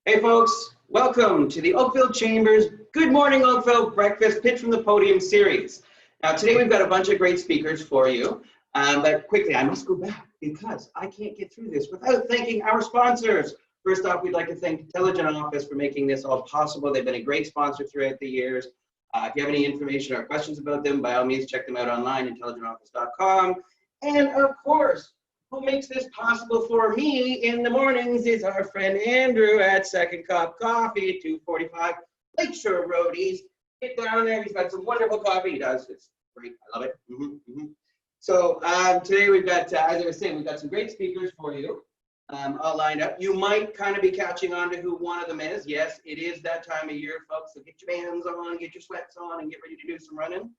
Hey folks, welcome to the Oakville Chamber's Good Morning Oakville Breakfast Pitch from the Podium series. Now today we've got a bunch of great speakers for you, but quickly I must go back because I can't get through this without thanking our sponsors. First off, we'd like to thank Intelligent Office for making this all possible. They've been a great sponsor throughout the years. If you have any information or questions about them, by all means check them out online, intelligentoffice.com. And of course, who makes this possible for me in the mornings is our friend Andrew at Second Cup Coffee, 245 Lakeshore Road East. Get down there, he's got some wonderful coffee. He does, it's great, I love it. So today we've got, as I was saying, we've got some great speakers for you all lined up. You might kind of be catching on to who one of them is. Yes, it is that time of year, folks, so get your bands on, get your sweats on, and get ready to do some running.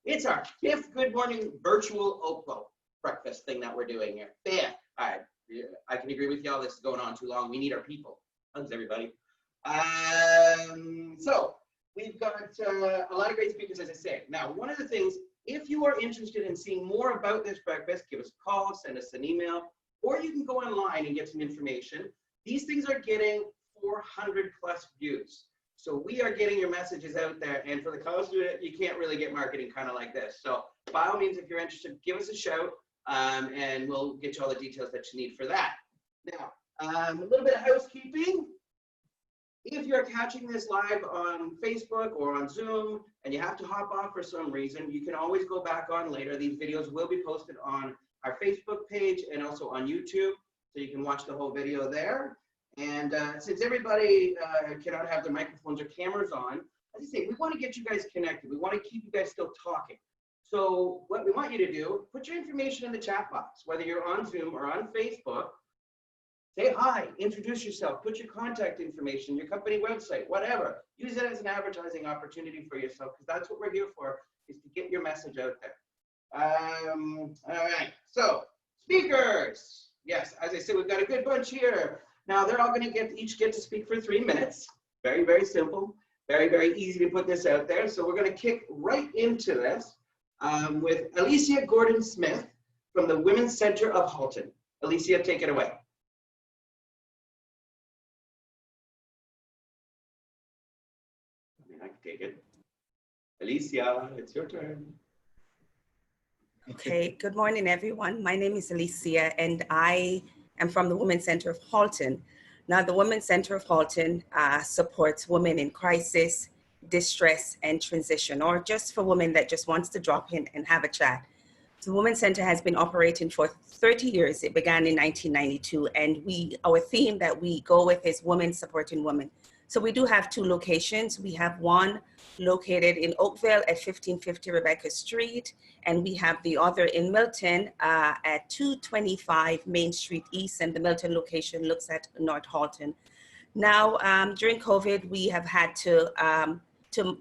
It's our 5th Good Morning Virtual Oakville breakfast thing that we're doing here. Yeah, all right. Yeah, I can agree with y'all. This is going on too long. We need our people. Thanks, everybody. So we've got a lot of great speakers, as I say. Now, one of the things, if you are interested in seeing more about this breakfast, give us a call, send us an email, or you can go online and get some information. These things are getting 400+ views. So we are getting your messages out there, and for the college student, you can't really get marketing kind of like this. So by all means, if you're interested, give us a shout, and we'll get you all the details that you need for that. Now, a little bit of housekeeping. If you're catching this live on Facebook or on Zoom, and you have to hop off for some reason, you can always go back on later. These videos will be posted on our Facebook page and also on YouTube, so you can watch the whole video there. And since everybody cannot have their microphones or cameras on, as I say, we want to get you guys connected. We want to keep you guys still talking. So what we want you to do, put your information in the chat box, whether you're on Zoom or on Facebook. Say hi, introduce yourself, put your contact information, your company website, whatever. Use it as an advertising opportunity for yourself, because that's what we're here for, is to get your message out there. All right, so speakers. Yes, as I said, we've got a good bunch here. Now they're all going to each get to speak for 3 minutes. Very, very simple. Very, very easy to put this out there. So we're going to kick right into this with Alicia Gordon-Smith from the Women's Center of Halton. Alicia, take it away. I can take it. Alicia, it's your turn. Okay, good morning, everyone. My name is Alicia, and I am from the Women's Center of Halton. Now, the Women's Center of Halton supports women in crisis, distress, and transition, or just for women that just wants to drop in and have a chat. So the Women's Center has been operating for 30 years. It began in 1992, and our theme that we go with is women supporting women. So we do have 2 locations. We have one located in Oakville at 1550 Rebecca Street, and we have the other in Milton at 225 Main Street East, and the Milton location looks at North Halton. Now, during COVID, we have had to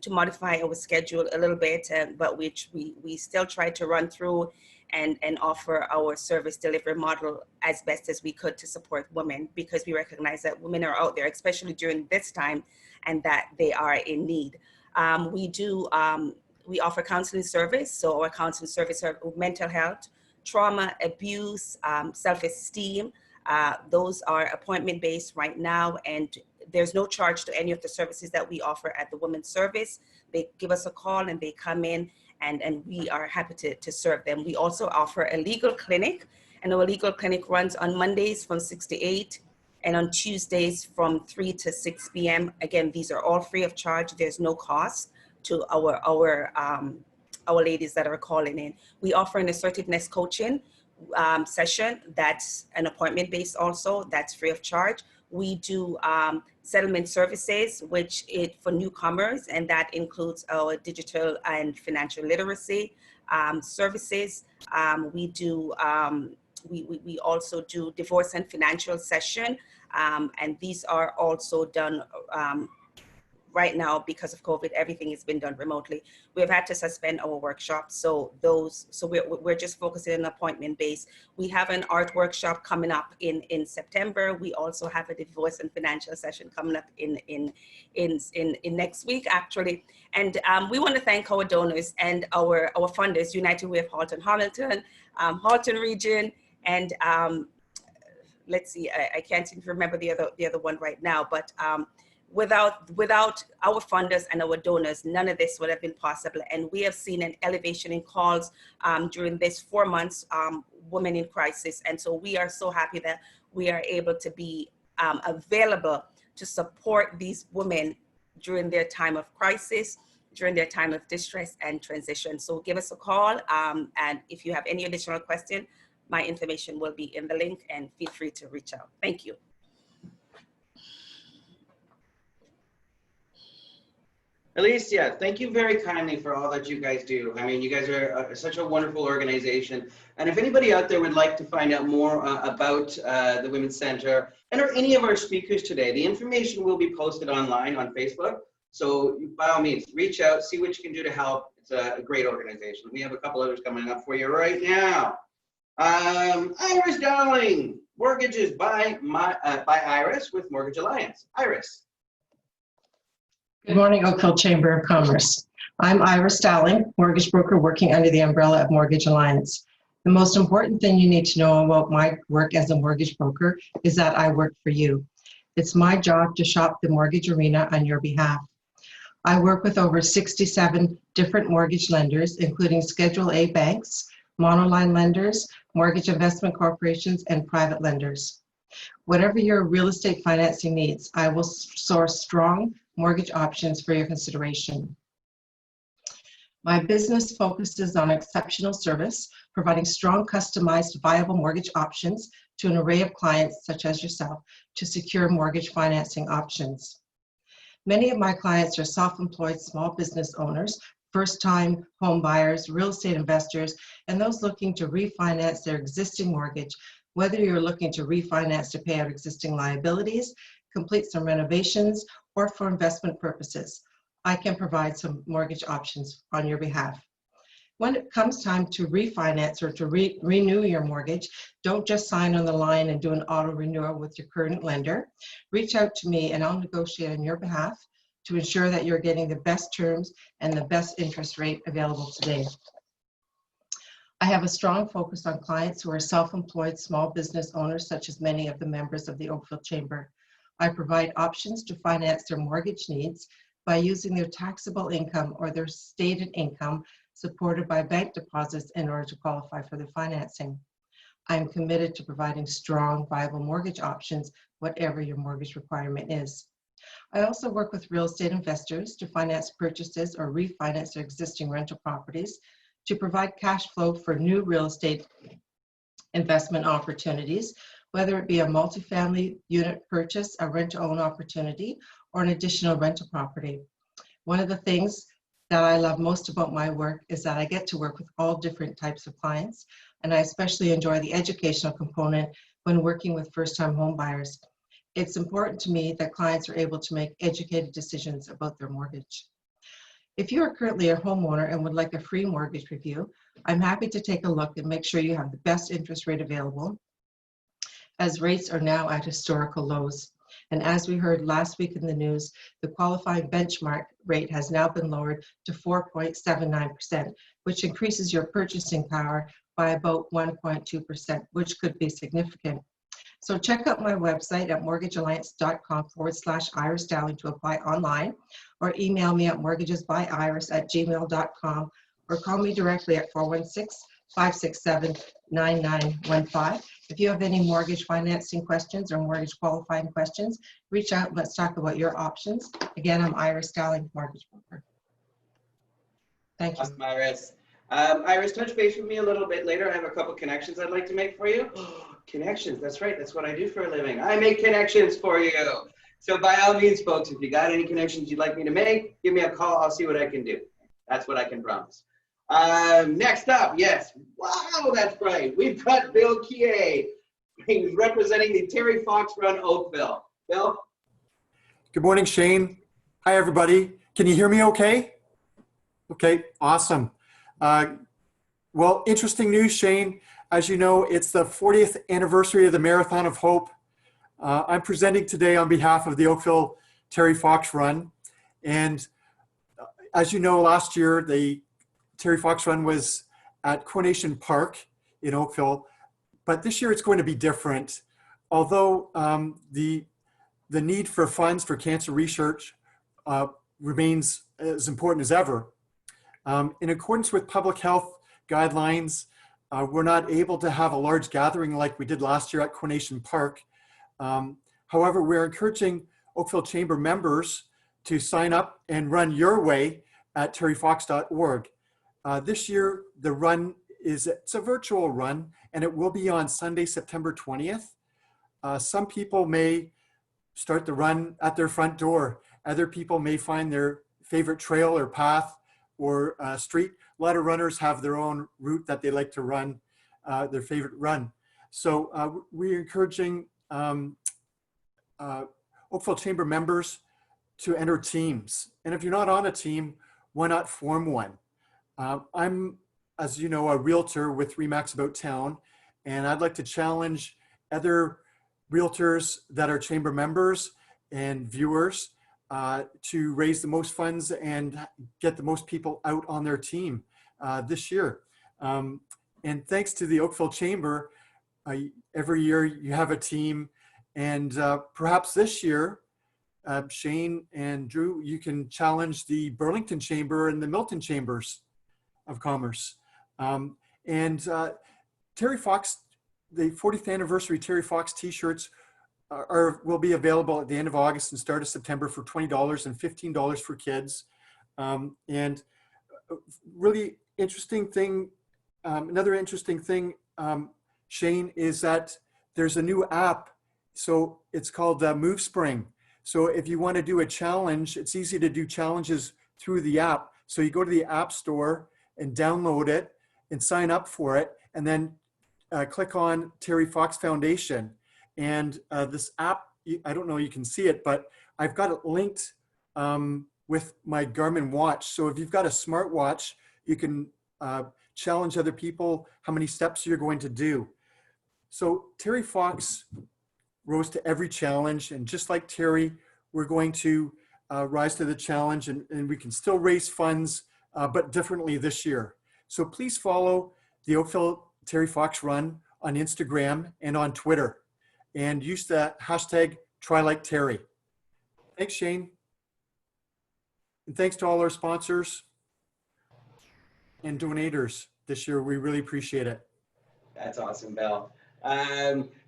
modify our schedule a little bit, but which we still try to run through and offer our service delivery model as best as we could to support women, because we recognize that women are out there, especially during this time, and that they are in need. We offer counseling service, so our counseling service are mental health, trauma, abuse, self-esteem. Those are appointment-based right now, and there's no charge to any of the services that we offer at the Women's Service. They give us a call and they come in, and we are happy to serve them. We also offer a legal clinic, and our legal clinic runs on Mondays from 6 to 8 and on Tuesdays from 3 to 6 p.m. Again, these are all free of charge. There's no cost to our ladies that are calling in. We offer an assertiveness coaching session that's an appointment based also, that's free of charge. We do settlement services, which is for newcomers, and that includes our digital and financial literacy services. We also do divorce and financial session, and these are also done right now because of COVID. Everything has been done remotely. We've had to suspend our workshops, so we're just focusing on appointment based. We have an art workshop coming up in September. We also have a divorce and financial session coming up in next week, actually. And we want to thank our donors and our funders, United Way of Halton, Hamilton, Halton Region, And let's see, I can't even remember the other one right now, but without our funders and our donors, none of this would have been possible. And we have seen an elevation in calls during this 4 months, Women in Crisis. And so we are so happy that we are able to be available to support these women during their time of crisis, during their time of distress and transition. So give us a call. And if you have any additional question, my information will be in the link, and feel free to reach out. Thank you. Alicia, thank you very kindly for all that you guys do. I mean, you guys are such a wonderful organization. And if anybody out there would like to find out more about the Women's Center and or any of our speakers today, the information will be posted online on Facebook. So by all means, reach out, see what you can do to help. It's a great organization. We have a couple others coming up for you right now. Iris Dowling, mortgages by Iris with Mortgage Alliance. Iris. Good morning, Oakville Chamber of Commerce. I'm Iris Dowling, mortgage broker working under the umbrella of Mortgage Alliance. The most important thing you need to know about my work as a mortgage broker is that I work for you. It's my job to shop the mortgage arena on your behalf. I work with over 67 different mortgage lenders, including Schedule A banks, monoline lenders, mortgage investment corporations, and private lenders. Whatever your real estate financing needs, I will source strong mortgage options for your consideration. My business focuses on exceptional service, providing strong, customized, viable mortgage options to an array of clients such as yourself to secure mortgage financing options. Many of my clients are self-employed small business owners, first-time home buyers, real estate investors, and those looking to refinance their existing mortgage, whether you're looking to refinance to pay out existing liabilities, complete some renovations, or for investment purposes. I can provide some mortgage options on your behalf. When it comes time to refinance or to renew your mortgage, don't just sign on the line and do an auto renewal with your current lender. Reach out to me and I'll negotiate on your behalf to ensure that you're getting the best terms and the best interest rate available today. I have a strong focus on clients who are self-employed small business owners, such as many of the members of the Oakville Chamber. I provide options to finance their mortgage needs by using their taxable income or their stated income supported by bank deposits in order to qualify for the financing. I am committed to providing strong, viable mortgage options, whatever your mortgage requirement is. I also work with real estate investors to finance purchases or refinance their existing rental properties, to provide cash flow for new real estate investment opportunities, whether it be a multifamily unit purchase, a rent-to-own opportunity, or an additional rental property. One of the things that I love most about my work is that I get to work with all different types of clients, and I especially enjoy the educational component when working with first-time home buyers. It's important to me that clients are able to make educated decisions about their mortgage. If you are currently a homeowner and would like a free mortgage review, I'm happy to take a look and make sure you have the best interest rate available, as rates are now at historical lows. And as we heard last week in the news, the qualifying benchmark rate has now been lowered to 4.79%, which increases your purchasing power by about 1.2%, which could be significant. So check out my website at mortgagealliance.com/Iris Dowling to apply online, or email me at mortgagesbyiris@gmail.com, or call me directly at 416-567-9915. If you have any mortgage financing questions or mortgage qualifying questions, reach out and let's talk about your options. Again, I'm Iris Dowling, mortgage broker. Thank you. Awesome, Iris. Iris, touch base with me a little bit later. I have a couple connections I'd like to make for you. Connections, that's right. That's what I do for a living. I make connections for you. So by all means, folks, if you got any connections you'd like me to make, give me a call. I'll see what I can do. That's what I can promise. Next up, yes. Wow, that's right. We've got Bill Keay. He's representing the Terry Fox Run Oakville. Bill? Good morning, Shane. Hi, everybody. Can you hear me okay? Okay, awesome. Well, interesting news, Shane. As you know, it's the 40th anniversary of the Marathon of Hope. I'm presenting today on behalf of the Oakville Terry Fox Run. And as you know, last year, the Terry Fox Run was at Coronation Park in Oakville. but this year it's going to be different. Although the need for funds for cancer research remains as important as ever. In accordance with public health guidelines, we're not able to have a large gathering like we did last year at Coronation Park. However, we're encouraging Oakville Chamber members to sign up and run your way at terryfox.org. This year, the run it's a virtual run, and it will be on Sunday, September 20th. Some people may start the run at their front door. Other people may find their favorite trail or path or street. A lot of runners have their own route that they like to run, their favorite run. So we're encouraging Oakville Chamber members to enter teams. And if you're not on a team, why not form one? I'm, as you know, a realtor with RE/MAX Aboutowne, and I'd like to challenge other realtors that are chamber members and viewers to raise the most funds and get the most people out on their team this year. And thanks to the Oakville Chamber, every year you have a team, and perhaps this year, Shane and Drew, you can challenge the Burlington Chamber and the Milton Chambers of Commerce. Terry Fox, the 40th anniversary Terry Fox t-shirts will be available at the end of August and start of September for $20 and $15 for kids. And really interesting thing, another interesting thing, Shane, is that there's a new app. So it's called MoveSpring. So if you want to do a challenge, it's easy to do challenges through the app. So you go to the App Store and download it and sign up for it, and then click on Terry Fox Foundation. And this app, I don't know you can see it, but I've got it linked with my Garmin watch. So if you've got a smartwatch, you can challenge other people how many steps you're going to do. So Terry Fox rose to every challenge, and just like Terry, we're going to rise to the challenge, and we can still raise funds, but differently this year. So please follow the Oakville Terry Fox Run on Instagram and on Twitter, and use the hashtag #TryLikeTerry. Thanks, Shane. And thanks to all our sponsors and donators this year. We really appreciate it. That's awesome, Bill.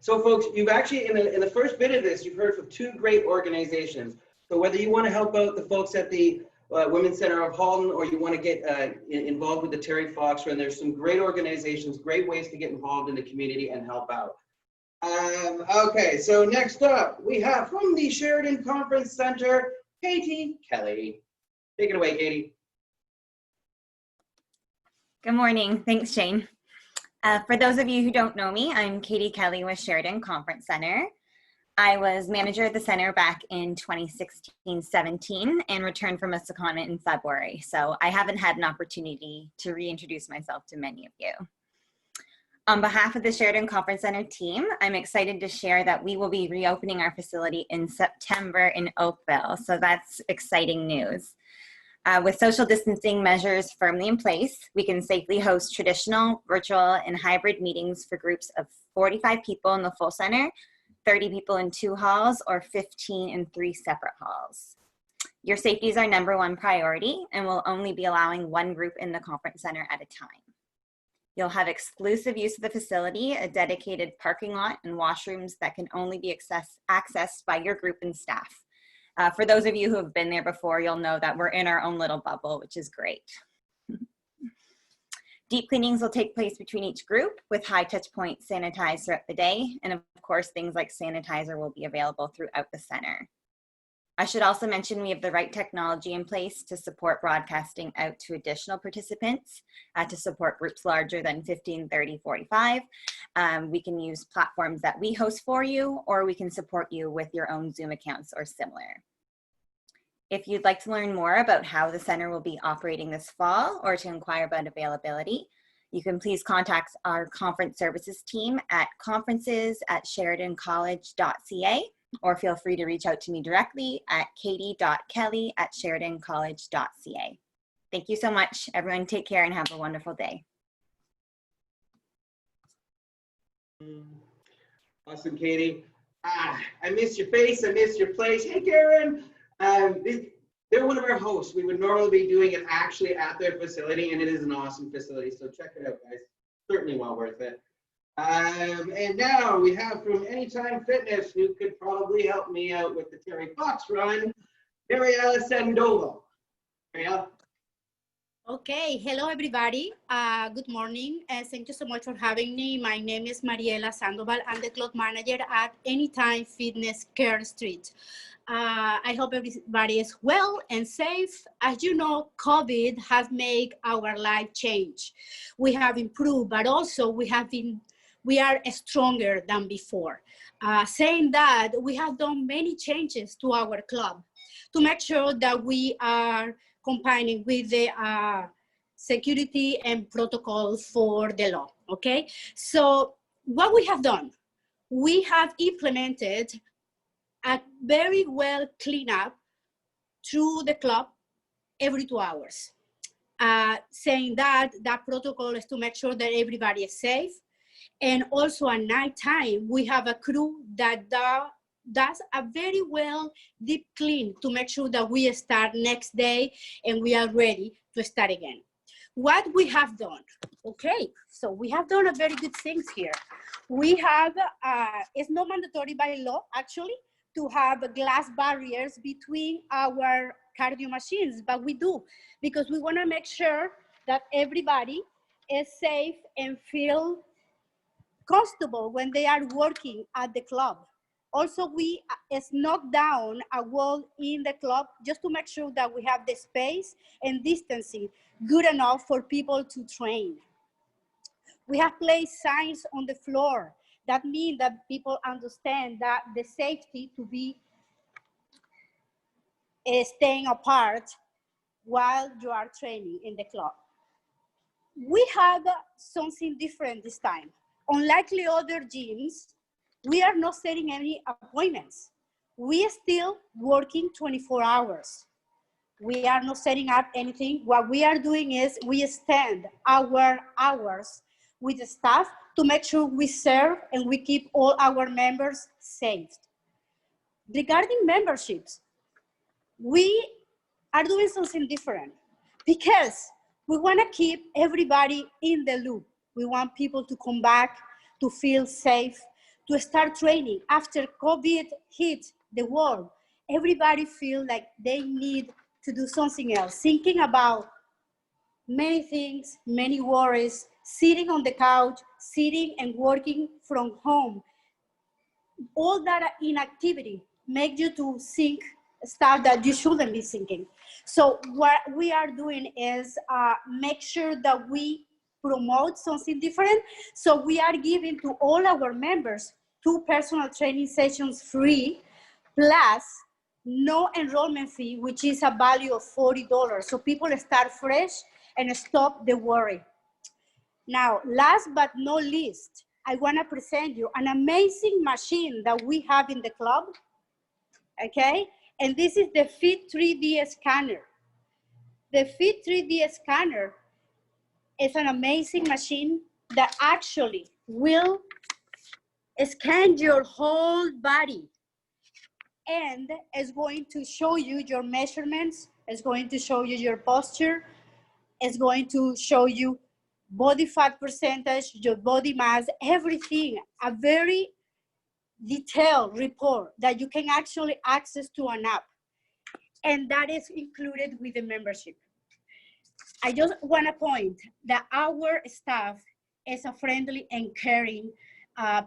So folks, you've actually, in the first bit of this, you've heard from two great organizations. So whether you want to help out the folks at the Women's Center of Halton, or you want to get involved with the Terry Fox Run, there's some great organizations, great ways to get involved in the community and help out. Okay, so next up, we have from the Sheridan Conference Center, Katie Kelly. Take it away, Katie. Good morning. Thanks, Shane. For those of you who don't know me, I'm Katie Kelly with Sheridan Conference Center. I was manager at the center back in 2016-17 and returned from a secondment in February. So I haven't had an opportunity to reintroduce myself to many of you. On behalf of the Sheridan Conference Center team, I'm excited to share that we will be reopening our facility in September in Oakville. So that's exciting news. With social distancing measures firmly in place, we can safely host traditional, virtual, and hybrid meetings for groups of 45 people in the full center, 30 people in 2 halls, or 15 in 3 separate halls. Your safety is our #1 priority, and we'll only be allowing 1 group in the conference center at a time. You'll have exclusive use of the facility, a dedicated parking lot, and washrooms that can only be accessed by your group and staff. For those of you who have been there before, you'll know that we're in our own little bubble, which is great. Deep cleanings will take place between each group with high touch points sanitized throughout the day. And of course, things like sanitizer will be available throughout the center. I should also mention we have the right technology in place to support broadcasting out to additional participants to support groups larger than 15, 30, 45. We can use platforms that we host for you, or we can support you with your own Zoom accounts or similar. If you'd like to learn more about how the center will be operating this fall, or to inquire about availability, you can please contact our conference services team at conferences@sheridancollege.ca, or feel free to reach out to me directly at katie.kelly@sheridancollege.ca. Thank you so much. Everyone take care and have a wonderful day. Awesome, Katie. I miss your face. I miss your place. Hey, Karen. They're one of our hosts. We would normally be doing it actually at their facility, and it is an awesome facility. So check it out, guys. Certainly well worth it. And now we have from Anytime Fitness, who could probably help me out with the Terry Fox Run, Mariela Sandoval. Mariela. Okay, hello everybody. Good morning, and thank you so much for having me. My name is Mariela Sandoval. I'm the club manager at Anytime Fitness Kerr Street. I hope everybody is well and safe. As you know, COVID has made our life change. We have improved, but also we are stronger than before. Saying that, we have done many changes to our club to make sure that we are complying with the security and protocol for the law, okay? So what we have done, we have implemented a very well cleanup through the club every 2 hours. Saying that protocol is to make sure that everybody is safe. And also at nighttime, we have a crew that does a very well deep clean to make sure that we start next day and we are ready to start again. What we have done, okay, so we have done a very good things here. We have, it's not mandatory by law actually to have glass barriers between our cardio machines, but we do because we want to make sure that everybody is safe and feel comfortable when they are working at the club. Also, we knock down a wall in the club just to make sure that we have the space and distancing good enough for people to train. We have placed signs on the floor. That means that people understand that the safety to be staying apart while you are training in the club. We have something different this time. Unlike other gyms, we are not setting any appointments. We are still working 24 hours. We are not setting up anything. What we are doing is we extend our hours with the staff to make sure we serve and we keep all our members safe. Regarding memberships, we are doing something different because we want to keep everybody in the loop. We want people to come back, to feel safe, to start training. After COVID hit the world, everybody feels like they need to do something else, thinking about many things, many worries, sitting on the couch, sitting and working from home. All that inactivity makes you to think stuff that you shouldn't be thinking. So what we are doing is make sure that we promote something different. So we are giving to all our members 2 personal training sessions free, plus no enrollment fee, which is a value of $40. So people start fresh and stop the worry. Now, last but not least, I want to present you an amazing machine that we have in the club, okay? And this is the Fit 3D scanner. The Fit 3D scanner is an amazing machine that actually will scan your whole body and is going to show you your measurements, it's going to show you your posture, it's going to show you body fat percentage, your body mass, everything, a very detailed report that you can actually access to an app. And that is included with the membership. I just want to point that our staff is a friendly and caring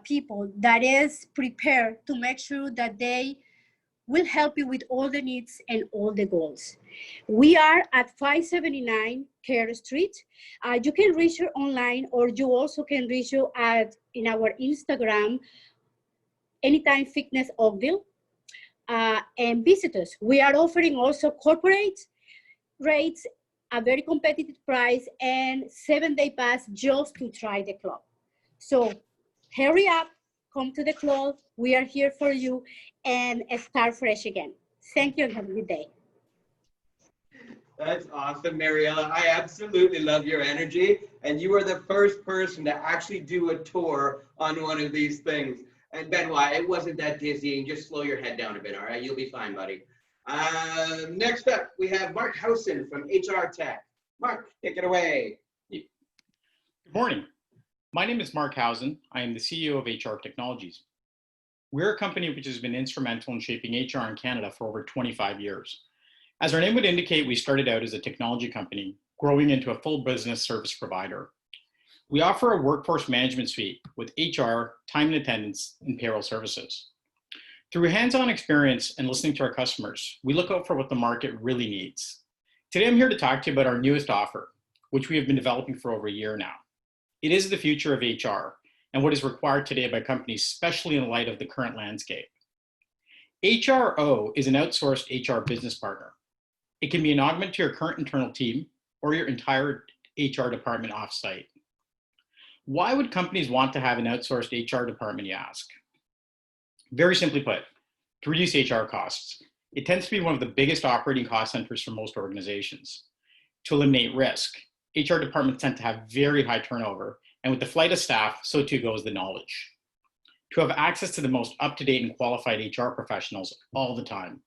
people that is prepared to make sure that they will help you with all the needs and all the goals. We are at 579 Kerr Street. You can reach her online, or you also can reach her in our Instagram, Anytime Fitness Oakville, and visit us. We are offering also corporate rates, a very competitive price, and 7-day pass just to try the club. So hurry up, come to the club. We are here for you, and start fresh again. Thank you and have a good day. That's awesome, Mariela. I absolutely love your energy. And you are the first person to actually do a tour on one of these things. And Benoit, it wasn't that dizzying. Just slow your head down a bit, all right? You'll be fine, buddy. Next up, we have Mark Hausen from HR Tech. Mark, take it away. Good morning. My name is Mark Hausen. I am the CEO of HR Technologies. We're a company which has been instrumental in shaping HR in Canada for over 25 years. As our name would indicate, we started out as a technology company, growing into a full business service provider. We offer a workforce management suite with HR, time and attendance, and payroll services. Through hands-on experience and listening to our customers, we look out for what the market really needs. Today, I'm here to talk to you about our newest offer, which we have been developing for over a year now. It is the future of HR and what is required today by companies, especially in light of the current landscape. HRO is an outsourced HR business partner. It can be an augment to your current internal team or your entire HR department offsite. Why would companies want to have an outsourced HR department, you ask? Very simply put, to reduce HR costs. It tends to be one of the biggest operating cost centers for most organizations. To eliminate risk, HR departments tend to have very high turnover, and with the flight of staff, so too goes the knowledge. To have access to the most up-to-date and qualified HR professionals all the time,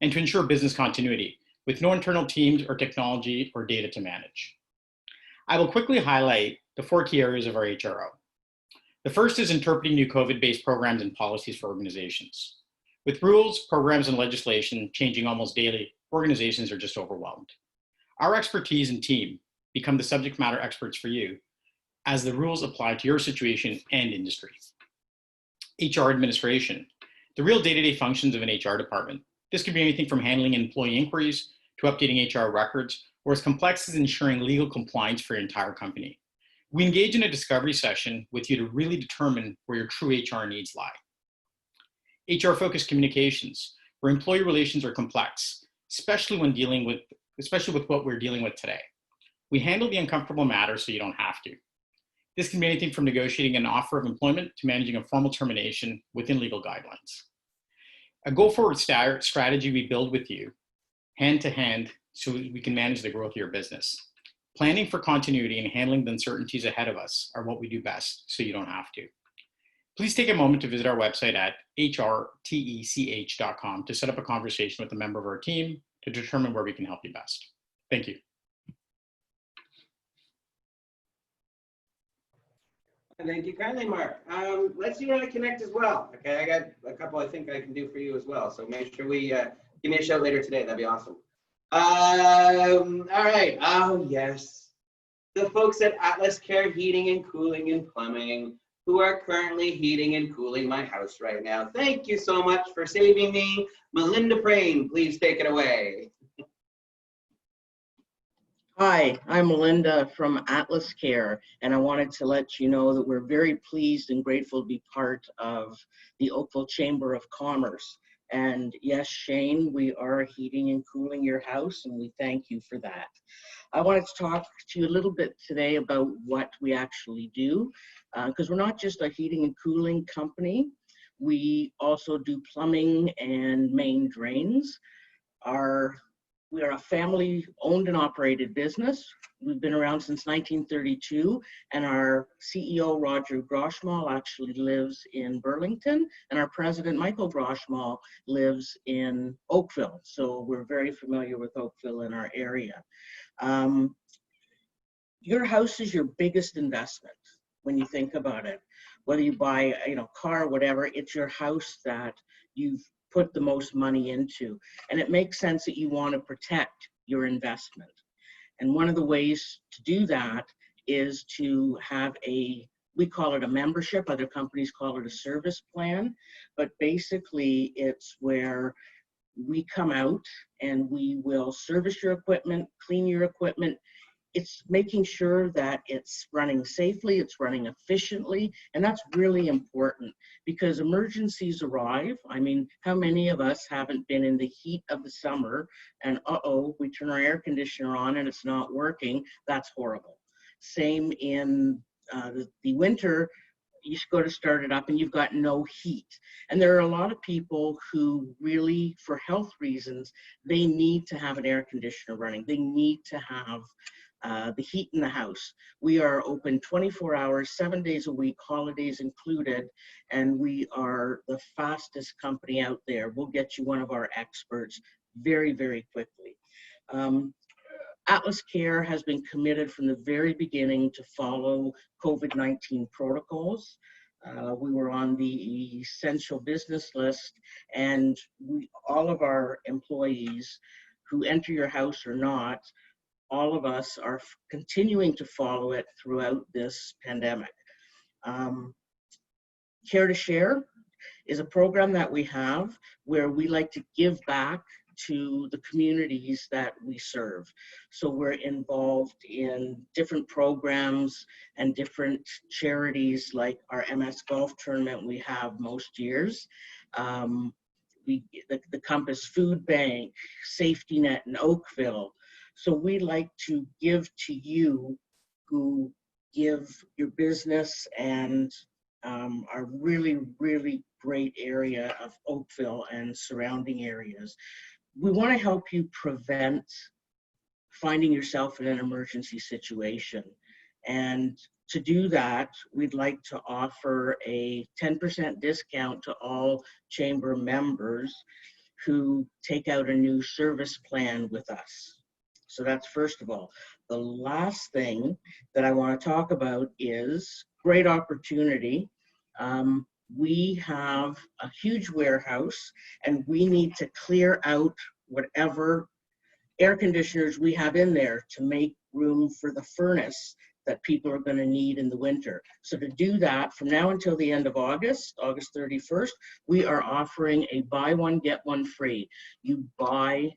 and to ensure business continuity, with no internal teams or technology or data to manage. I will quickly highlight the 4 key areas of our HRO. The first is interpreting new COVID-based programs and policies for organizations. With rules, programs, and legislation changing almost daily, organizations are just overwhelmed. Our expertise and team become the subject matter experts for you as the rules apply to your situation and industry. HR administration, the real day-to-day functions of an HR department. This could be anything from handling employee inquiries to updating HR records, or as complex as ensuring legal compliance for your entire company. We engage in a discovery session with you to really determine where your true HR needs lie. HR-focused communications, where employee relations are complex, especially with what we're dealing with today. We handle the uncomfortable matters so you don't have to. This can be anything from negotiating an offer of employment to managing a formal termination within legal guidelines. A go-forward strategy we build with you, hand to hand, so we can manage the growth of your business. Planning for continuity and handling the uncertainties ahead of us are what we do best, so you don't have to. Please take a moment to visit our website at hrtech.com to set up a conversation with a member of our team to determine where we can help you best. Thank you. Thank you kindly, Mark. Let's see where I connect as well. Okay, I got a couple I think I can do for you as well. So make sure we give me a shout later today. That'd be awesome. All right. Oh, yes. The folks at AtlasCare Heating and Cooling and Plumbing, who are currently heating and cooling my house right now. Thank you so much for saving me. Melinda Prain, please take it away. Hi, I'm Melinda from AtlasCare, and I wanted to let you know that we're very pleased and grateful to be part of the Oakville Chamber of Commerce. And yes, Shane, we are heating and cooling your house, and we thank you for that. I wanted to talk to you a little bit today about what we actually do, because we're not just a heating and cooling company. We also do plumbing and main drains. We are a family-owned and operated business. We've been around since 1932, and our CEO, Roger Groshmal, actually lives in Burlington, and our president, Michael Groshmal, lives in Oakville. So we're very familiar with Oakville in our area. Your house is your biggest investment when you think about it. Whether you buy a car, whatever, it's your house that you've put the most money into. And it makes sense that you want to protect your investment. And one of the ways to do that is to have we call it a membership, other companies call it a service plan, but basically it's where we come out and we will service your equipment, clean your equipment. It's making sure that it's running safely, it's running efficiently, and that's really important because emergencies arrive. I mean, how many of us haven't been in the heat of the summer and we turn our air conditioner on and it's not working? That's horrible. Same in the winter. you go to start it up and you've got no heat. And there are a lot of people who really, for health reasons, they need to have an air conditioner running. They need to have the heat in the house. We are open 24 hours, 7 days a week, holidays included, and we are the fastest company out there. We'll get you one of our experts very, very quickly. AtlasCare has been committed from the very beginning to follow COVID-19 protocols. We were on the essential business list, and all of our employees who enter your house or not, all of us are continuing to follow it throughout this pandemic. Care to Share is a program that we have where we like to give back to the communities that we serve. So we're involved in different programs and different charities, like our MS golf tournament we have most years. The Compass Food Bank, Safety Net in Oakville. So we like to give to you who give your business and our really, really great area of Oakville and surrounding areas. We want to help you prevent finding yourself in an emergency situation. And to do that, we'd like to offer a 10% discount to all chamber members who take out a new service plan with us. So that's first of all. The last thing that I want to talk about is great opportunity. We have a huge warehouse and we need to clear out whatever air conditioners we have in there to make room for the furnace that people are going to need in the winter. So to do that, from now until the end of August, August 31st, we are offering a buy one, get one free. You buy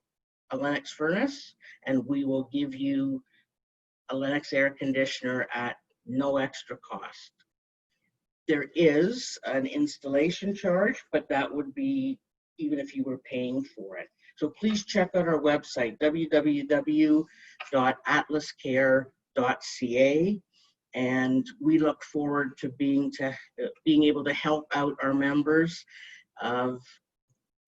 a Lennox furnace and we will give you a Lennox air conditioner at no extra cost. There is an installation charge, but that would be even if you were paying for it. So please check out our website, www.atlascare.ca, and we look forward to being able to help out our members of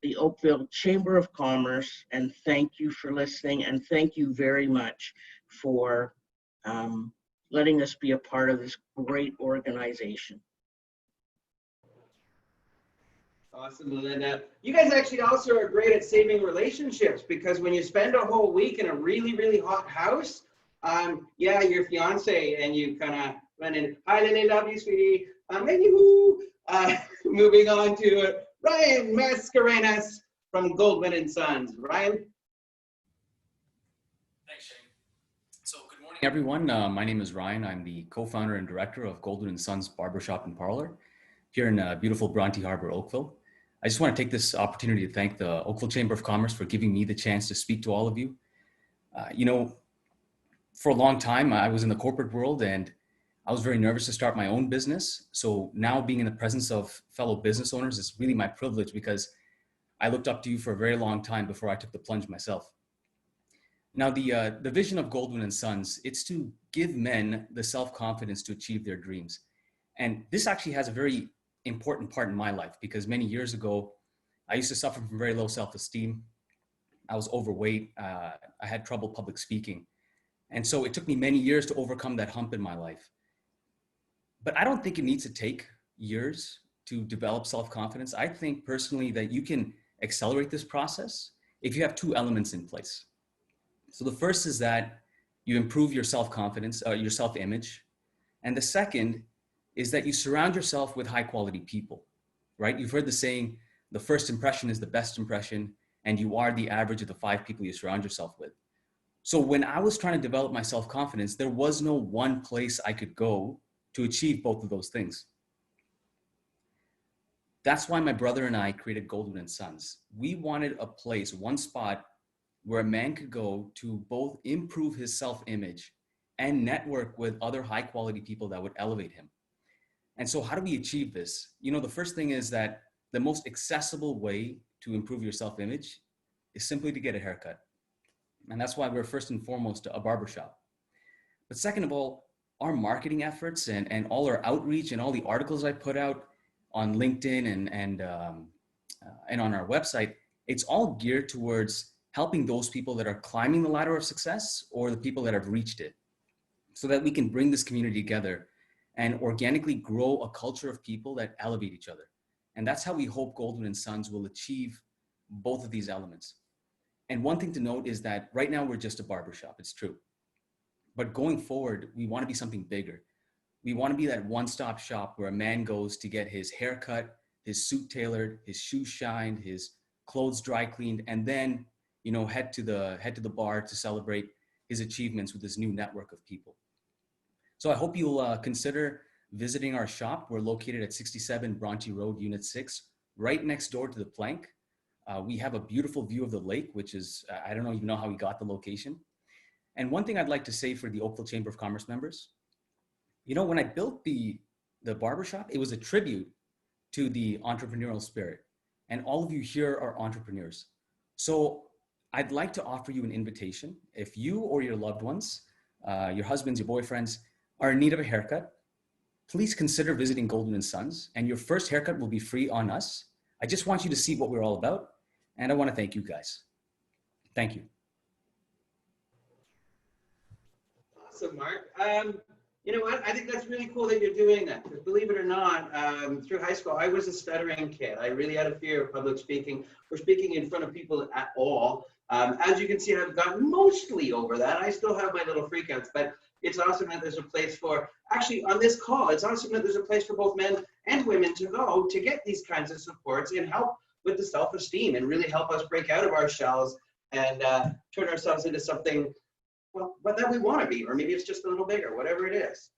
the Oakville Chamber of Commerce. And thank you for listening, and thank you very much for letting us be a part of this great organization. Awesome, Melinda. You guys actually also are great at saving relationships, because when you spend a whole week in a really, really hot house, yeah, your fiance and you kind of run in, hi, Lily, love you, sweetie. Moving on to Ryan Mascarenhas from Goldwynandsons. Ryan? Thanks, Shane. So good morning, everyone. My name is Ryan. I'm the co-founder and director of Goldwynandsons Barbershop and Parlor here in beautiful Bronte Harbor, Oakville. I just want to take this opportunity to thank the Oakville Chamber of Commerce for giving me the chance to speak to all of you. You know, for a long time, I was in the corporate world and I was very nervous to start my own business. So now being in the presence of fellow business owners is really my privilege, because I looked up to you for a very long time before I took the plunge myself. Now, the vision of Goldwynandsons, it's to give men the self-confidence to achieve their dreams. And this actually has a very important part in my life, because many years ago, I used to suffer from very low self-esteem. I was overweight. I had trouble public speaking. And so it took me many years to overcome that hump in my life. But I don't think it needs to take years to develop self-confidence. I think personally that you can accelerate this process if you have two elements in place. So the first is that you improve your self-confidence, your self-image. And the second is that you surround yourself with high quality people, right? You've heard the saying, the first impression is the best impression, and you are the average of the 5 people you surround yourself with. So when I was trying to develop my self-confidence, there was no one place I could go to achieve both of those things. That's why my brother and I created Goldwynandsons. We wanted a place, one spot, where a man could go to both improve his self-image and network with other high quality people that would elevate him. And so how do we achieve this? You know, the first thing is that the most accessible way to improve your self-image is simply to get a haircut. And that's why we're first and foremost a barbershop. But second of all, our marketing efforts and all our outreach and all the articles I put out on LinkedIn and on our website, it's all geared towards helping those people that are climbing the ladder of success or the people that have reached it, so that we can bring this community together and organically grow a culture of people that elevate each other. And that's how we hope Goldwyn & Sons will achieve both of these elements. And one thing to note is that right now we're just a barbershop, it's true. But going forward, we want to be something bigger. We want to be that one-stop shop where a man goes to get his hair cut, his suit tailored, his shoes shined, his clothes dry cleaned, and then, you know, head to the bar to celebrate his achievements with this new network of people. So I hope you'll consider visiting our shop. We're located at 67 Bronte Road, Unit 6, right next door to the Plank. We have a beautiful view of the lake, which is, I don't even know how we got the location. And one thing I'd like to say for the Oakville Chamber of Commerce members, you know, when I built the barbershop, it was a tribute to the entrepreneurial spirit. And all of you here are entrepreneurs. So I'd like to offer you an invitation. If you or your loved ones, your husbands, your boyfriends, are in need of a haircut, please consider visiting Goldwyn & Sons, and your first haircut will be free on us. I just want you to see what we're all about, and I want to thank you guys. Thank you. Awesome, Mark. You know what? I think that's really cool that you're doing that, because believe it or not, through high school, I was a stuttering kid. I really had a fear of public speaking or speaking in front of people at all. As you can see, I've gotten mostly over that. I still have my little freakouts, but it's awesome that there's a place for, actually on this call, it's awesome that there's a place for both men and women to go to get these kinds of supports and help with the self-esteem and really help us break out of our shells and turn ourselves into something, well, but that we want to be, or maybe it's just a little bigger, whatever it is.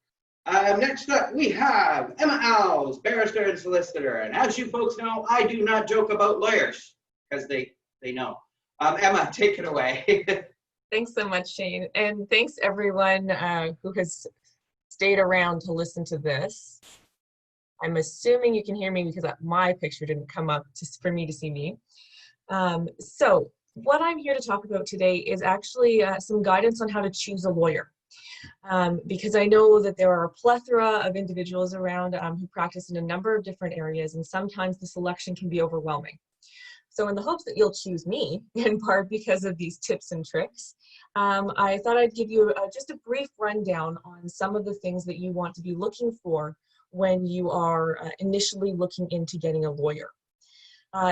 Next up, we have Emma Alves, barrister and solicitor. And as you folks know, I do not joke about lawyers, because they know. Emma, take it away. Thanks so much, Shane. And thanks everyone who has stayed around to listen to this. I'm assuming you can hear me because my picture didn't come up for me to see me. So what I'm here to talk about today is actually some guidance on how to choose a lawyer. Because I know that there are a plethora of individuals around who practice in a number of different areas, and sometimes the selection can be overwhelming. So in the hopes that you'll choose me, in part because of these tips and tricks, I thought I'd give you just a brief rundown on some of the things that you want to be looking for when you are initially looking into getting a lawyer.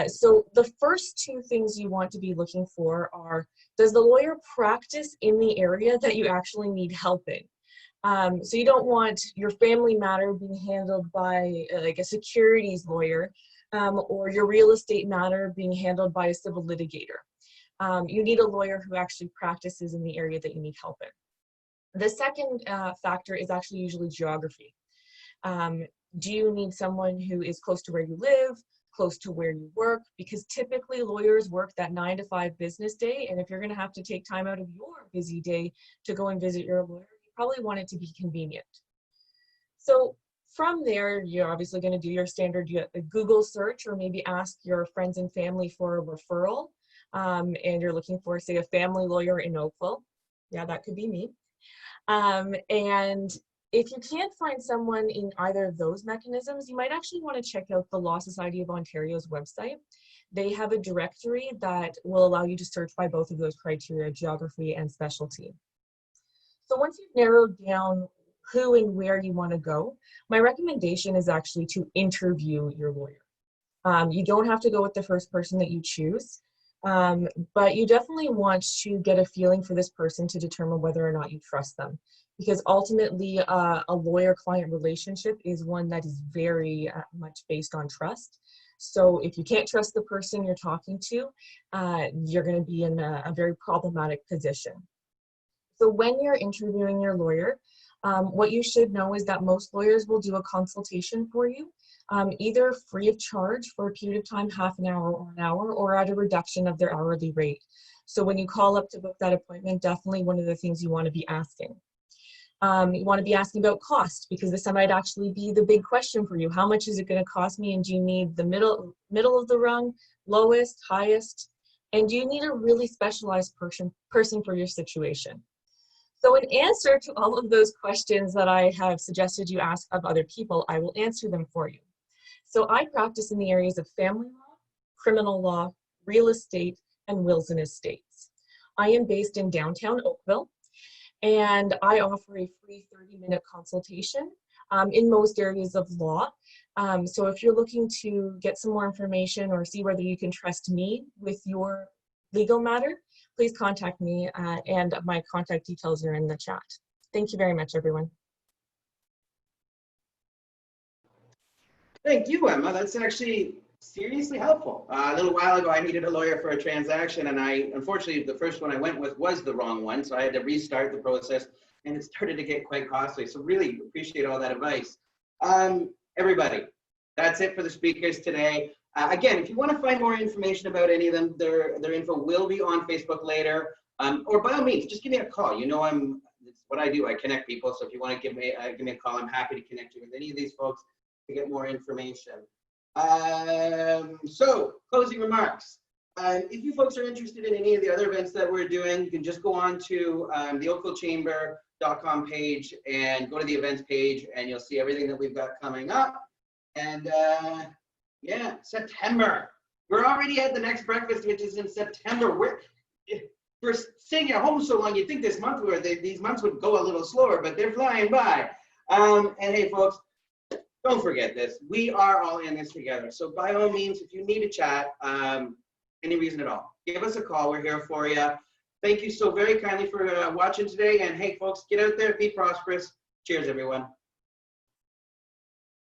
So the first two things you want to be looking for are, does the lawyer practice in the area that you actually need help in? So you don't want your family matter being handled by like a securities lawyer, or your real estate matter being handled by a civil litigator. You need a lawyer who actually practices in the area that you need help in. The second factor is actually usually geography. Do you need someone who is close to where you live, close to where you work? Because typically lawyers work that 9 to 5 business day, and if you're going to have to take time out of your busy day to go and visit your lawyer, you probably want it to be convenient. So from there, you're obviously going to do your standard Google search, or maybe ask your friends and family for a referral, and you're looking for, say, a family lawyer in Oakville. Yeah, that could be me. And if you can't find someone in either of those mechanisms, you might actually want to check out the Law Society of Ontario's website. They have a directory that will allow you to search by both of those criteria, geography and specialty. So once you've narrowed down who and where you want to go, my recommendation is actually to interview your lawyer. You don't have to go with the first person that you choose, but you definitely want to get a feeling for this person to determine whether or not you trust them. Because ultimately, a lawyer-client relationship is one that is very much based on trust. So if you can't trust the person you're talking to, you're going to be in a very problematic position. So when you're interviewing your lawyer, what you should know is that most lawyers will do a consultation for you, either free of charge for a period of time, half an hour or an hour, or at a reduction of their hourly rate. So when you call up to book that appointment, definitely one of the things you want to be asking. You want to be asking about cost, because this might actually be the big question for you. How much is it going to cost me? And do you need the middle of the rung, lowest, highest? And do you need a really specialized person for your situation? So in answer to all of those questions that I have suggested you ask of other people, I will answer them for you. So I practice in the areas of family law, criminal law, real estate, and wills and estates. I am based in downtown Oakville, and I offer a free 30-minute consultation in most areas of law. So if you're looking to get some more information or see whether you can trust me with your legal matter, please contact me, and my contact details are in the chat. Thank you very much, everyone. Thank you, Emma. That's actually seriously helpful. A little while ago, I needed a lawyer for a transaction, and unfortunately, the first one I went with was the wrong one, so I had to restart the process, and it started to get quite costly. So really appreciate all that advice. Everybody, that's it for the speakers today. Again, if you want to find more information about any of them, their info will be on Facebook later, or by all means, just give me a call. You know, it's what I do. I connect people. So if you want to give me a call, I'm happy to connect you with any of these folks to get more information. So closing remarks. If you folks are interested in any of the other events that we're doing, you can just go on to the oakvillechamber.com page and go to the events page, and you'll see everything that we've got coming up. And yeah, September. We're already at the next breakfast, which is in September. We're staying at home so long, you'd think this month these months would go a little slower, but they're flying by. And hey, folks, don't forget this. We are all in this together. So by all means, if you need a chat, any reason at all, give us a call. We're here for you. Thank you so very kindly for watching today. And hey, folks, get out there, be prosperous. Cheers, everyone.